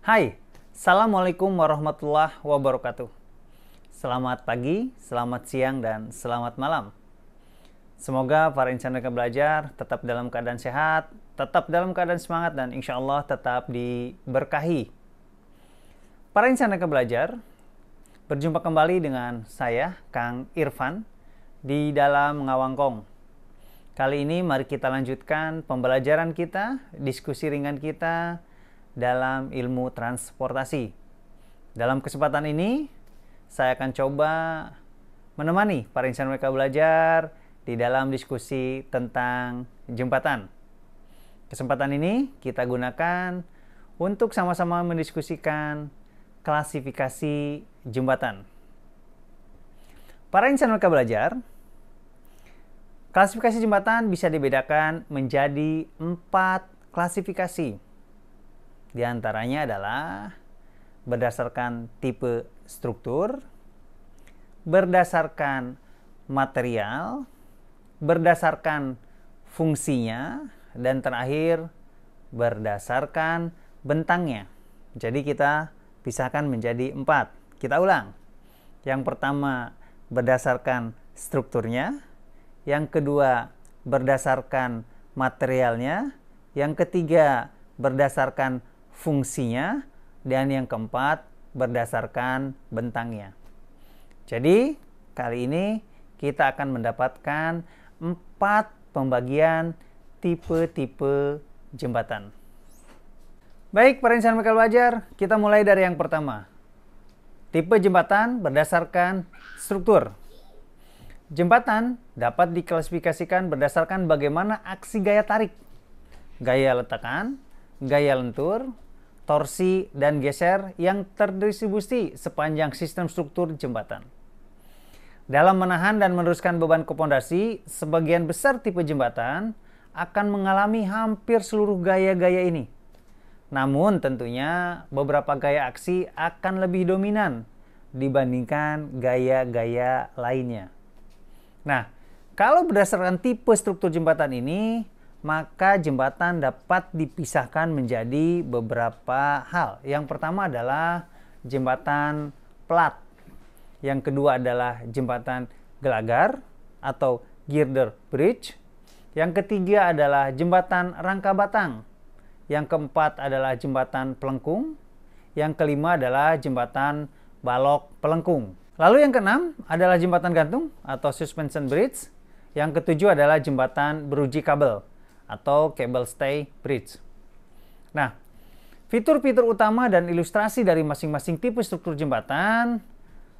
Hai, Assalamualaikum warahmatullahi wabarakatuh. Selamat pagi, selamat siang, dan selamat malam. Semoga para insan Merdeka Belajar tetap dalam keadaan sehat, tetap dalam keadaan semangat, dan insya Allah tetap diberkahi. Para insan Merdeka Belajar, berjumpa kembali dengan saya, Kang Irfan, di dalam Ngawangkong. Kali ini mari kita lanjutkan pembelajaran kita, diskusi ringan kita dalam ilmu transportasi. Dalam kesempatan ini, saya akan coba menemani para insan Merdeka Belajar di dalam diskusi tentang jembatan. Kesempatan ini kita gunakan untuk sama-sama mendiskusikan klasifikasi jembatan. Para insan Merdeka Belajar, klasifikasi jembatan bisa dibedakan menjadi 4 klasifikasi. Di antaranya adalah berdasarkan tipe struktur, berdasarkan material, berdasarkan fungsinya, dan terakhir berdasarkan bentangnya. Jadi kita pisahkan menjadi 4. Kita ulang. Yang pertama berdasarkan strukturnya, yang kedua berdasarkan materialnya, yang ketiga berdasarkan fungsinya, dan yang keempat berdasarkan bentangnya. Jadi kali ini kita akan mendapatkan 4 pembagian tipe-tipe jembatan. Baik, para insan Merdeka Belajar, kita mulai dari yang pertama. Tipe jembatan berdasarkan struktur. Jembatan dapat diklasifikasikan berdasarkan bagaimana aksi gaya tarik, gaya letakan, gaya lentur, torsi, dan geser yang terdistribusi sepanjang sistem struktur jembatan. Dalam menahan dan meneruskan beban ke pondasi, sebagian besar tipe jembatan akan mengalami hampir seluruh gaya-gaya ini. Namun tentunya beberapa gaya aksi akan lebih dominan dibandingkan gaya-gaya lainnya. Nah, kalau berdasarkan tipe struktur jembatan ini, maka jembatan dapat dipisahkan menjadi beberapa hal. Yang pertama adalah jembatan plat. Yang kedua adalah jembatan gelagar atau girder bridge. Yang ketiga adalah jembatan rangka batang. Yang keempat adalah jembatan pelengkung. Yang kelima adalah jembatan balok pelengkung. Lalu yang keenam adalah jembatan gantung atau suspension bridge. Yang ketujuh adalah jembatan beruji kabel atau cable stay bridge. Nah, fitur-fitur utama dan ilustrasi dari masing-masing tipe struktur jembatan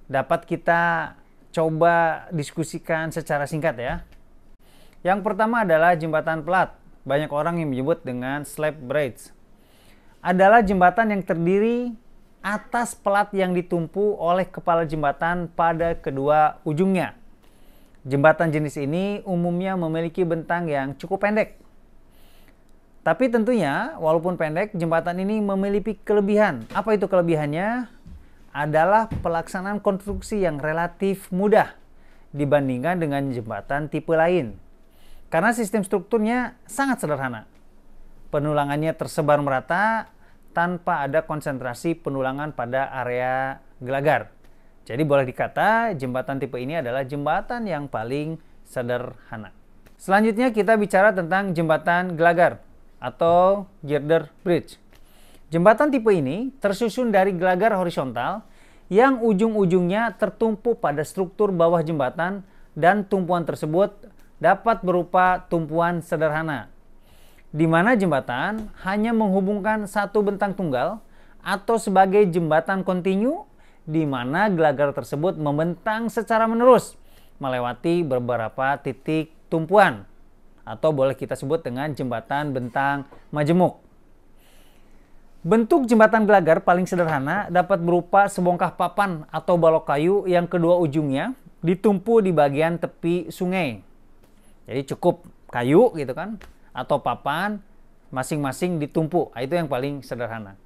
dapat kita coba diskusikan secara singkat ya. Yang pertama adalah jembatan plat. Banyak orang yang menyebut dengan slab bridge. Adalah jembatan yang terdiri atas pelat yang ditumpu oleh kepala jembatan pada kedua ujungnya. Jembatan jenis ini umumnya memiliki bentang yang cukup pendek. Tapi tentunya, walaupun pendek, jembatan ini memiliki kelebihan. Apa itu kelebihannya? Adalah pelaksanaan konstruksi yang relatif mudah dibandingkan dengan jembatan tipe lain. Karena sistem strukturnya sangat sederhana. Penulangannya tersebar merata tanpa ada konsentrasi penulangan pada area gelagar. Jadi boleh dikata jembatan tipe ini adalah jembatan yang paling sederhana. Selanjutnya kita bicara tentang jembatan gelagar atau girder bridge. Jembatan tipe ini tersusun dari gelagar horizontal yang ujung-ujungnya tertumpu pada struktur bawah jembatan dan tumpuan tersebut dapat berupa tumpuan sederhana, di mana jembatan hanya menghubungkan satu bentang tunggal atau sebagai jembatan kontinu di mana gelagar tersebut membentang secara menerus melewati beberapa titik tumpuan, atau boleh kita sebut dengan jembatan bentang majemuk. Bentuk jembatan gelagar paling sederhana dapat berupa sebongkah papan atau balok kayu yang kedua ujungnya ditumpu di bagian tepi sungai. Jadi cukup kayu gitu kan, atau papan masing-masing ditumpu. Itu yang paling sederhana.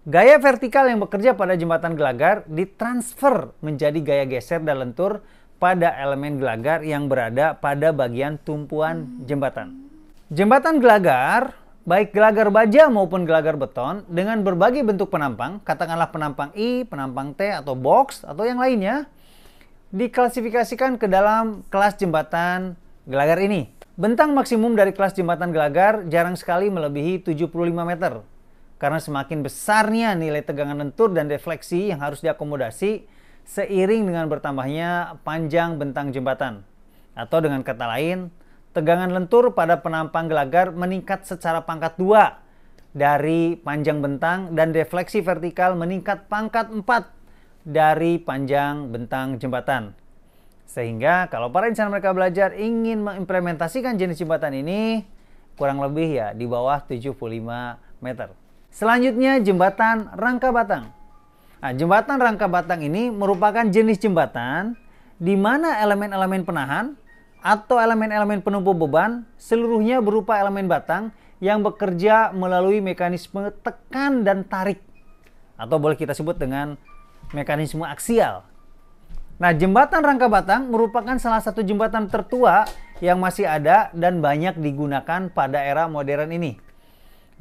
Gaya vertikal yang bekerja pada jembatan gelagar ditransfer menjadi gaya geser dan lentur pada elemen gelagar yang berada pada bagian tumpuan jembatan. Jembatan gelagar baik gelagar baja maupun gelagar beton dengan berbagai bentuk penampang, katakanlah penampang I, penampang T, atau box, atau yang lainnya, diklasifikasikan ke dalam kelas jembatan gelagar ini. Bentang maksimum dari kelas jembatan gelagar jarang sekali melebihi 75 meter. Karena semakin besarnya nilai tegangan lentur dan defleksi yang harus diakomodasi seiring dengan bertambahnya panjang bentang jembatan. Atau dengan kata lain, tegangan lentur pada penampang gelagar meningkat secara pangkat 2 dari panjang bentang dan defleksi vertikal meningkat pangkat 4 dari panjang bentang jembatan. Sehingga kalau para insan mereka belajar ingin mengimplementasikan jenis jembatan ini kurang lebih ya di bawah 75 meter. Selanjutnya jembatan rangka batang. Nah, jembatan rangka batang ini merupakan jenis jembatan di mana elemen-elemen penahan atau elemen-elemen penumpu beban seluruhnya berupa elemen batang yang bekerja melalui mekanisme tekan dan tarik, atau boleh kita sebut dengan mekanisme aksial. Nah, jembatan rangka batang merupakan salah satu jembatan tertua yang masih ada dan banyak digunakan pada era modern ini.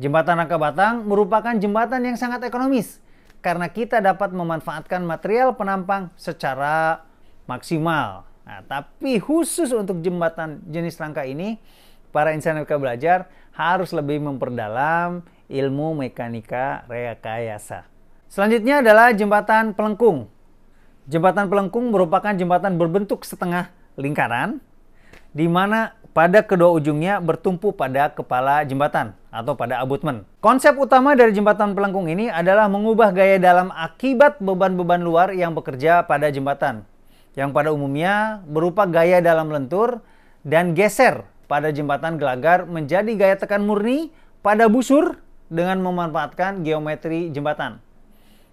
Jembatan rangka batang merupakan jembatan yang sangat ekonomis karena kita dapat memanfaatkan material penampang secara maksimal. Nah, tapi khusus untuk jembatan jenis rangka ini, para insan mereka belajar harus lebih memperdalam ilmu mekanika rekayasa. Selanjutnya adalah jembatan pelengkung. Jembatan pelengkung merupakan jembatan berbentuk setengah lingkaran, di mana pada kedua ujungnya bertumpu pada kepala jembatan atau pada abutmen. Konsep utama dari jembatan pelengkung ini adalah mengubah gaya dalam akibat beban-beban luar yang bekerja pada jembatan, yang pada umumnya berupa gaya dalam lentur dan geser pada jembatan gelagar menjadi gaya tekan murni pada busur dengan memanfaatkan geometri jembatan.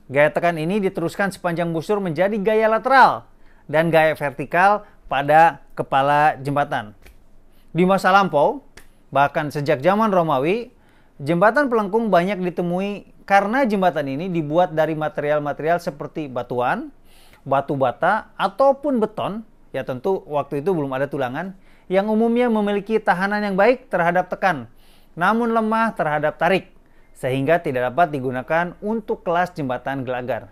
Gaya tekan ini diteruskan sepanjang busur menjadi gaya lateral dan gaya vertikal pada kepala jembatan. Di masa lampau, bahkan sejak zaman Romawi, jembatan pelengkung banyak ditemui karena jembatan ini dibuat dari material-material seperti batuan, batu bata, ataupun beton, ya tentu waktu itu belum ada tulangan, yang umumnya memiliki tahanan yang baik terhadap tekan, namun lemah terhadap tarik, sehingga tidak dapat digunakan untuk kelas jembatan gelagar.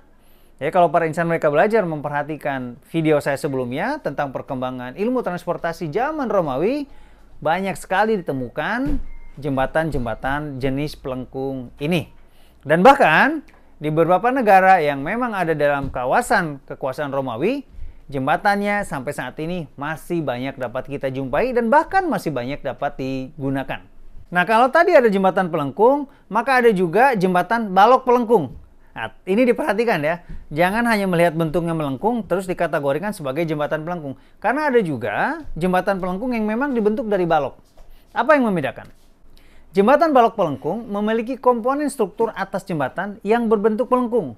Ya, kalau para insan mereka belajar memperhatikan video saya sebelumnya tentang perkembangan ilmu transportasi zaman Romawi, banyak sekali ditemukan jembatan-jembatan jenis pelengkung ini. Dan bahkan di beberapa negara yang memang ada dalam kawasan kekuasaan Romawi, jembatannya sampai saat ini masih banyak dapat kita jumpai dan bahkan masih banyak dapat digunakan. Nah, kalau tadi ada jembatan pelengkung, maka ada juga jembatan balok pelengkung. Nah, ini diperhatikan ya, jangan hanya melihat bentuknya melengkung terus dikategorikan sebagai jembatan pelengkung. Karena ada juga jembatan pelengkung yang memang dibentuk dari balok. Apa yang membedakan? Jembatan balok pelengkung memiliki komponen struktur atas jembatan yang berbentuk pelengkung,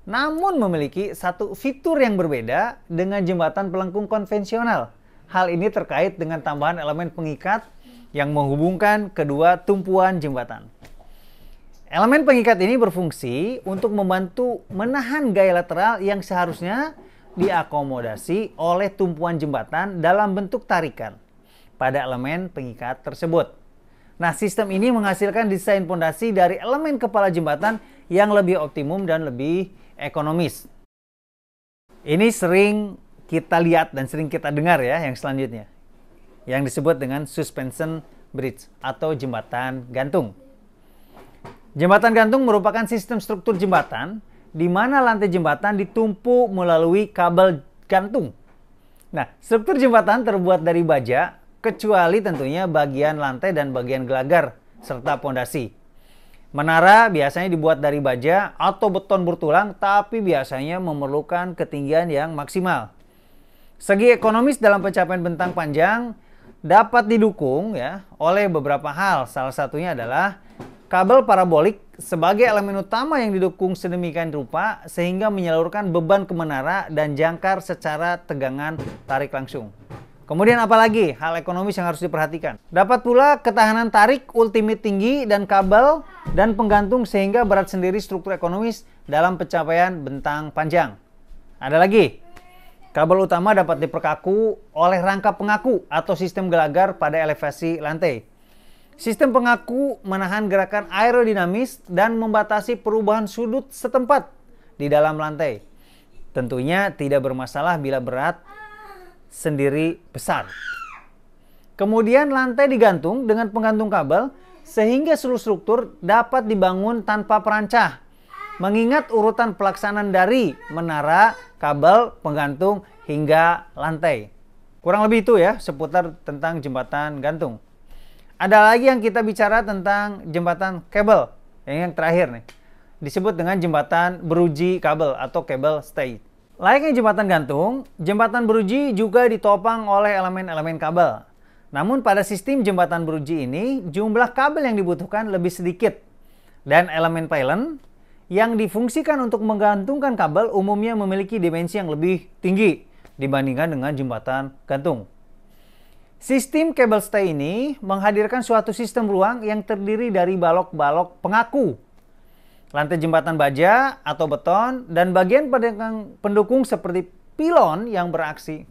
namun memiliki satu fitur yang berbeda dengan jembatan pelengkung konvensional. Hal ini terkait dengan tambahan elemen pengikat yang menghubungkan kedua tumpuan jembatan. Elemen pengikat ini berfungsi untuk membantu menahan gaya lateral yang seharusnya diakomodasi oleh tumpuan jembatan dalam bentuk tarikan pada elemen pengikat tersebut. Nah, sistem ini menghasilkan desain pondasi dari elemen kepala jembatan yang lebih optimum dan lebih ekonomis. Ini sering kita lihat dan sering kita dengar ya yang selanjutnya, yang disebut dengan suspension bridge atau jembatan gantung. Jembatan gantung merupakan sistem struktur jembatan di mana lantai jembatan ditumpu melalui kabel gantung. Nah, struktur jembatan terbuat dari baja, kecuali tentunya bagian lantai dan bagian gelagar, serta pondasi. Menara biasanya dibuat dari baja atau beton bertulang, tapi biasanya memerlukan ketinggian yang maksimal. Segi ekonomis dalam pencapaian bentang panjang dapat didukung ya oleh beberapa hal. Salah satunya adalah kabel parabolik sebagai elemen utama yang didukung sedemikian rupa sehingga menyalurkan beban ke menara dan jangkar secara tegangan tarik langsung. Kemudian apalagi hal ekonomis yang harus diperhatikan? Dapat pula ketahanan tarik ultimate tinggi dan kabel dan penggantung sehingga berat sendiri struktur ekonomis dalam pencapaian bentang panjang. Ada lagi, kabel utama dapat diperkaku oleh rangka pengaku atau sistem gelagar pada elevasi lantai. Sistem pengaku menahan gerakan aerodinamis dan membatasi perubahan sudut setempat di dalam lantai. Tentunya tidak bermasalah bila berat sendiri besar. Kemudian lantai digantung dengan penggantung kabel sehingga seluruh struktur dapat dibangun tanpa perancah. Mengingat urutan pelaksanaan dari menara, kabel, penggantung hingga lantai. Kurang lebih itu ya seputar tentang jembatan gantung. Ada lagi yang kita bicara tentang jembatan kabel. Yang terakhir nih. Disebut dengan jembatan beruji kabel atau cable stay. Layaknya jembatan gantung, jembatan beruji juga ditopang oleh elemen-elemen kabel. Namun pada sistem jembatan beruji ini, jumlah kabel yang dibutuhkan lebih sedikit. Dan elemen pylon yang difungsikan untuk menggantungkan kabel umumnya memiliki dimensi yang lebih tinggi dibandingkan dengan jembatan gantung. Sistem cable stay ini menghadirkan suatu sistem ruang yang terdiri dari balok-balok pengaku, lantai jembatan baja atau beton, dan bagian pendukung seperti pilon yang beraksi.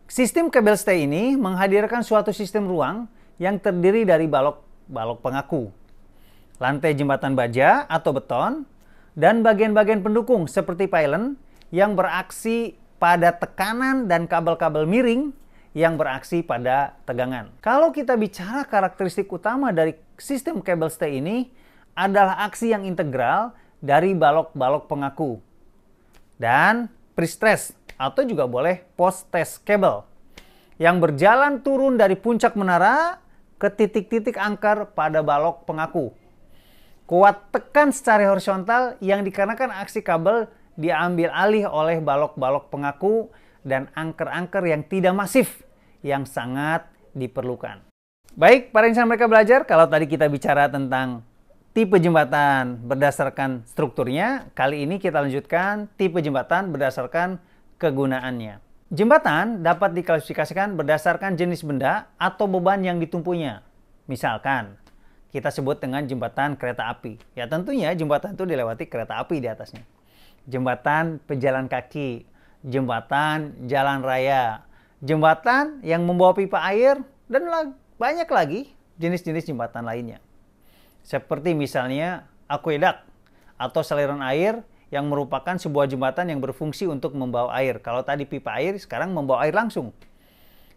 Sistem cable stay ini menghadirkan suatu sistem ruang yang terdiri dari balok-balok pengaku, lantai jembatan baja atau beton, dan bagian-bagian pendukung seperti pylon yang beraksi pada tekanan dan kabel-kabel miring yang beraksi pada tegangan. Kalau kita bicara karakteristik utama dari sistem cable stay ini adalah aksi yang integral dari balok-balok pengaku dan pre-stress atau juga boleh post-stress cable yang berjalan turun dari puncak menara ke titik-titik angker pada balok pengaku. Kuat tekan secara horizontal yang dikarenakan aksi kabel diambil alih oleh balok-balok pengaku dan angker-angker yang tidak masif yang sangat diperlukan. Baik, para insan mereka belajar, kalau tadi kita bicara tentang tipe jembatan berdasarkan strukturnya, kali ini kita lanjutkan tipe jembatan berdasarkan kegunaannya. Jembatan dapat diklasifikasikan berdasarkan jenis benda atau beban yang ditumpunya. Misalkan, kita sebut dengan jembatan kereta api. Ya tentunya jembatan itu dilewati kereta api di atasnya. Jembatan pejalan kaki, jembatan jalan raya, jembatan yang membawa pipa air, dan banyak lagi jenis-jenis jembatan lainnya. Seperti misalnya akuedak atau saluran air yang merupakan sebuah jembatan yang berfungsi untuk membawa air. Kalau tadi pipa air, sekarang membawa air langsung.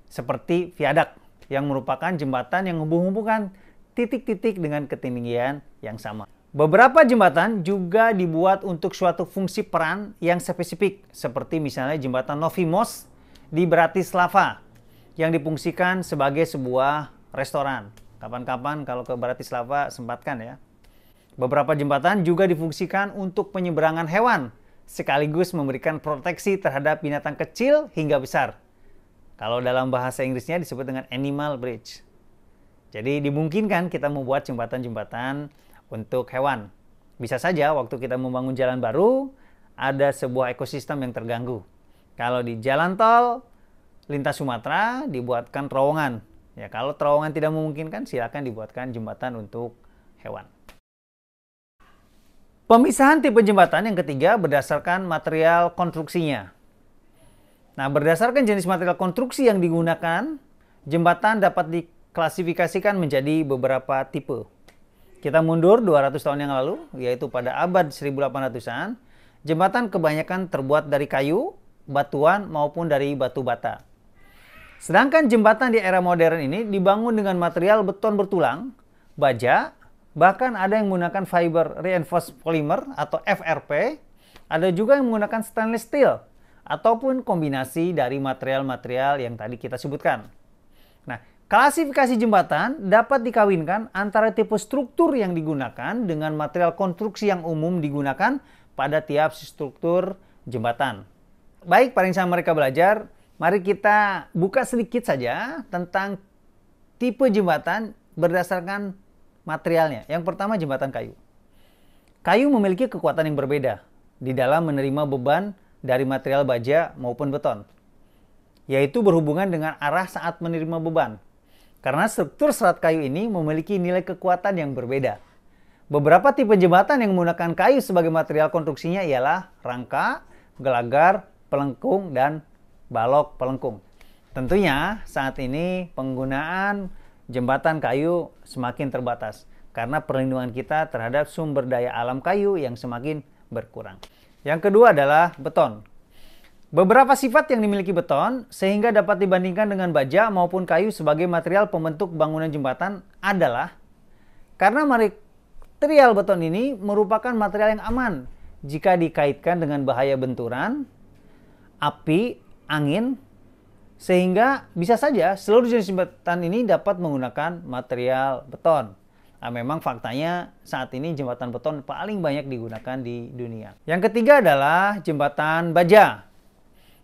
Seperti viadak yang merupakan jembatan yang menghubungkan titik-titik dengan ketinggian yang sama. Beberapa jembatan juga dibuat untuk suatu fungsi peran yang spesifik, seperti misalnya jembatan Novi Most di Bratislava yang difungsikan sebagai sebuah restoran. Kapan-kapan kalau ke Bratislava sempatkan ya. Beberapa jembatan juga difungsikan untuk penyeberangan hewan, sekaligus memberikan proteksi terhadap binatang kecil hingga besar. Kalau dalam bahasa Inggrisnya disebut dengan animal bridge. Jadi dimungkinkan kita membuat jembatan-jembatan untuk hewan. Bisa saja waktu kita membangun jalan baru, ada sebuah ekosistem yang terganggu. Kalau di jalan tol lintas Sumatera dibuatkan terowongan. Ya, kalau terowongan tidak memungkinkan, silakan dibuatkan jembatan untuk hewan. Pemisahan tipe jembatan yang ketiga berdasarkan material konstruksinya. Nah, berdasarkan jenis material konstruksi yang digunakan, jembatan dapat diklasifikasikan menjadi beberapa tipe. Kita mundur 200 tahun yang lalu, yaitu pada abad 1800-an, jembatan kebanyakan terbuat dari kayu, batuan, maupun dari batu bata. Sedangkan jembatan di era modern ini dibangun dengan material beton bertulang, baja, bahkan ada yang menggunakan fiber reinforced polymer atau FRP, ada juga yang menggunakan stainless steel, ataupun kombinasi dari material-material yang tadi kita sebutkan. Nah, klasifikasi jembatan dapat dikawinkan antara tipe struktur yang digunakan dengan material konstruksi yang umum digunakan pada tiap struktur jembatan. Baik, para insan mereka belajar, mari kita buka sedikit saja tentang tipe jembatan berdasarkan materialnya. Yang pertama, jembatan kayu. Kayu memiliki kekuatan yang berbeda di dalam menerima beban dari material baja maupun beton, yaitu berhubungan dengan arah saat menerima beban. Karena struktur serat kayu ini memiliki nilai kekuatan yang berbeda. Beberapa tipe jembatan yang menggunakan kayu sebagai material konstruksinya ialah rangka, gelagar, pelengkung, dan balok pelengkung. Tentunya saat ini penggunaan jembatan kayu semakin terbatas karena perlindungan kita terhadap sumber daya alam kayu yang semakin berkurang. Yang kedua adalah beton. Beberapa sifat yang dimiliki beton sehingga dapat dibandingkan dengan baja maupun kayu sebagai material pembentuk bangunan jembatan adalah karena material beton ini merupakan material yang aman jika dikaitkan dengan bahaya benturan, api, angin, sehingga bisa saja seluruh jenis jembatan ini dapat menggunakan material beton. Nah, memang faktanya saat ini jembatan beton paling banyak digunakan di dunia. Yang ketiga adalah jembatan baja.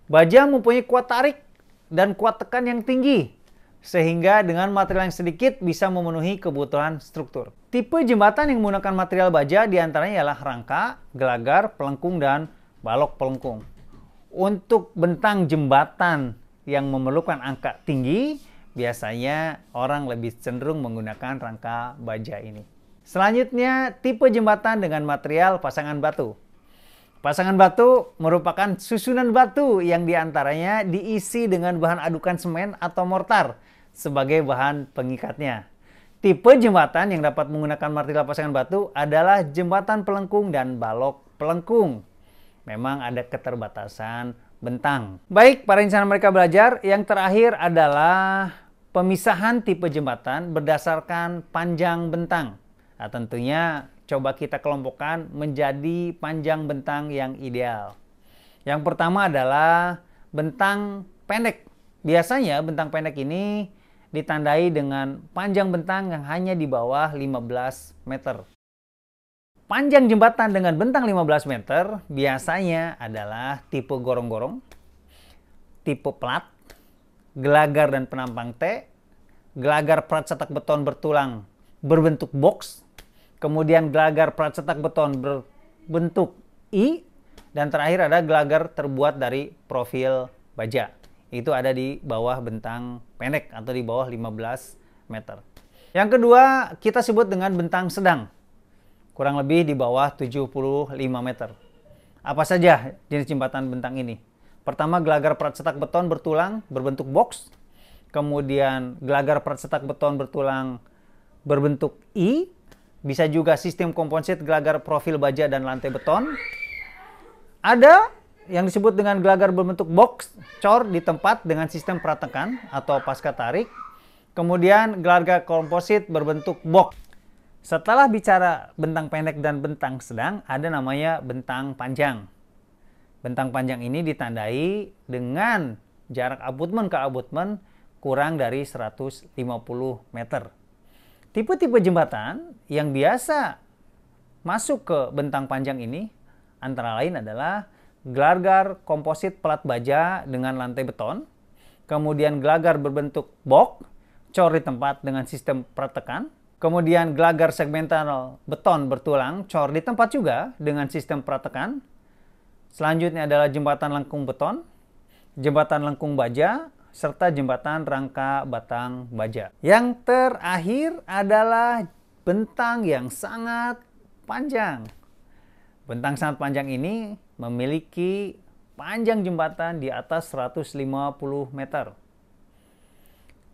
Baja mempunyai kuat tarik dan kuat tekan yang tinggi, sehingga dengan material yang sedikit bisa memenuhi kebutuhan struktur. Tipe jembatan yang menggunakan material baja diantaranya ialah rangka, gelagar, pelengkung, dan balok pelengkung. Untuk bentang jembatan yang memerlukan angka tinggi, biasanya orang lebih cenderung menggunakan rangka baja ini. Selanjutnya, tipe jembatan dengan material pasangan batu. Pasangan batu merupakan susunan batu yang diantaranya diisi dengan bahan adukan semen atau mortar sebagai bahan pengikatnya. Tipe jembatan yang dapat menggunakan material pasangan batu adalah jembatan pelengkung dan balok pelengkung. Memang ada keterbatasan bentang. Baik, para insan mereka belajar, yang terakhir adalah pemisahan tipe jembatan berdasarkan panjang bentang. Nah, tentunya coba kita kelompokkan menjadi panjang bentang yang ideal. Yang pertama adalah bentang pendek. Biasanya bentang pendek ini ditandai dengan panjang bentang yang hanya di bawah 15 meter. Panjang jembatan dengan bentang 15 meter biasanya adalah tipe gorong-gorong, tipe plat, gelagar dan penampang T, gelagar plat cetak beton bertulang berbentuk box, kemudian gelagar plat cetak beton berbentuk I, dan terakhir ada gelagar terbuat dari profil baja. Itu ada di bawah bentang pendek atau di bawah 15 meter. Yang kedua kita sebut dengan bentang sedang, kurang lebih di bawah 75 meter. Apa saja jenis jembatan bentang ini? Pertama, gelagar plat cetak beton bertulang berbentuk box, kemudian gelagar plat cetak beton bertulang berbentuk I, bisa juga sistem komposit gelagar profil baja dan lantai beton. Ada yang disebut dengan gelagar berbentuk box, cor di tempat dengan sistem pratekan atau pasca tarik. Kemudian gelagar komposit berbentuk box. Setelah bicara bentang pendek dan bentang sedang, ada namanya bentang panjang. Bentang panjang ini ditandai dengan jarak abutmen ke abutmen kurang dari 150 meter. Tipe-tipe jembatan yang biasa masuk ke bentang panjang ini antara lain adalah gelagar komposit plat baja dengan lantai beton, kemudian gelagar berbentuk box, cor di tempat dengan sistem pratekan, kemudian gelagar segmental beton bertulang, cor di tempat juga dengan sistem pratekan. Selanjutnya adalah jembatan lengkung beton, jembatan lengkung baja, serta jembatan rangka batang baja. Yang terakhir adalah bentang yang sangat panjang. Bentang sangat panjang ini memiliki panjang jembatan di atas 150 meter.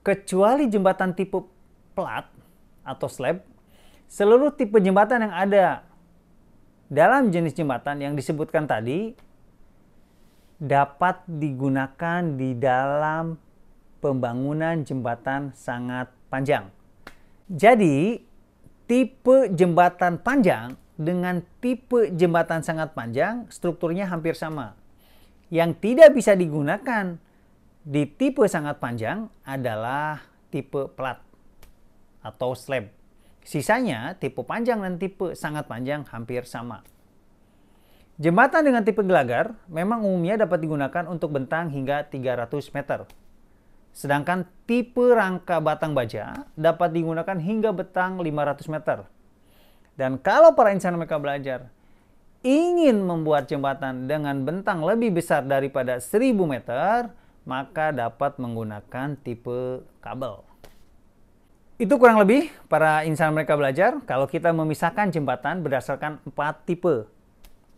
Kecuali jembatan tipe plat atau slab, seluruh tipe jembatan yang ada dalam jenis jembatan yang disebutkan tadi dapat digunakan di dalam pembangunan jembatan sangat panjang. Jadi, tipe jembatan panjang dengan tipe jembatan sangat panjang strukturnya hampir sama. Yang tidak bisa digunakan di tipe sangat panjang adalah tipe plat atau slab. Sisanya tipe panjang dan tipe sangat panjang hampir sama. Jembatan dengan tipe gelagar memang umumnya dapat digunakan untuk bentang hingga 300 meter. Sedangkan tipe rangka batang baja dapat digunakan hingga bentang 500 meter. Dan kalau para insan mereka belajar ingin membuat jembatan dengan bentang lebih besar daripada 1000 meter, maka dapat menggunakan tipe kabel. Itu kurang lebih para insan mereka belajar kalau kita memisahkan jembatan berdasarkan 4 tipe.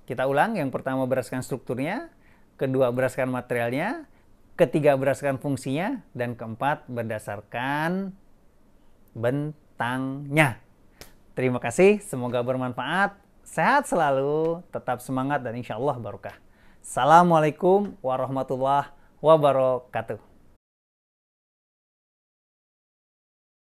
Kita ulang, yang pertama berdasarkan strukturnya, kedua berdasarkan materialnya, ketiga berdasarkan fungsinya, dan keempat berdasarkan bentangnya. Terima kasih, semoga bermanfaat. Sehat selalu, tetap semangat, dan insya Allah barokah. Assalamualaikum warahmatullahi wabarakatuh.